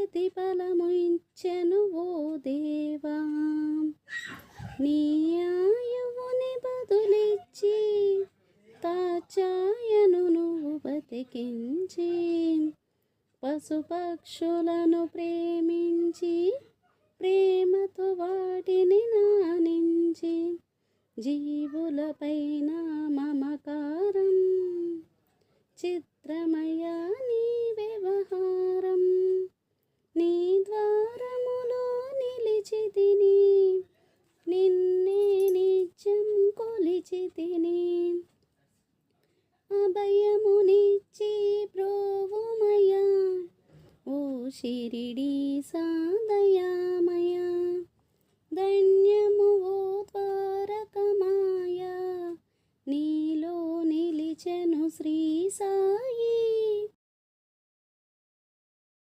ప్రతిఫలము ఇచ్చెను ఓ దేవా. నీ ఆయువుని బదులిచ్చి తాచాయను నువ్వు బతికించి, పశుపక్షులను ప్రేమించి ప్రేమతో వాటిని నానించి, జీవులపైన మమకారం చిత్రమయా నీ వ్యవహారం. నీ ద్వారములో నిలిచితిని, నిన్నే నిత్యం కొలిచితిని. అభయమునిచ్చి ప్రోవుమయా ఓ షిరిడీ సాదయామయ. ధన్యము ఓ ద్వారకమాయ, నీలో నిలిచెను శ్రీ సాయి.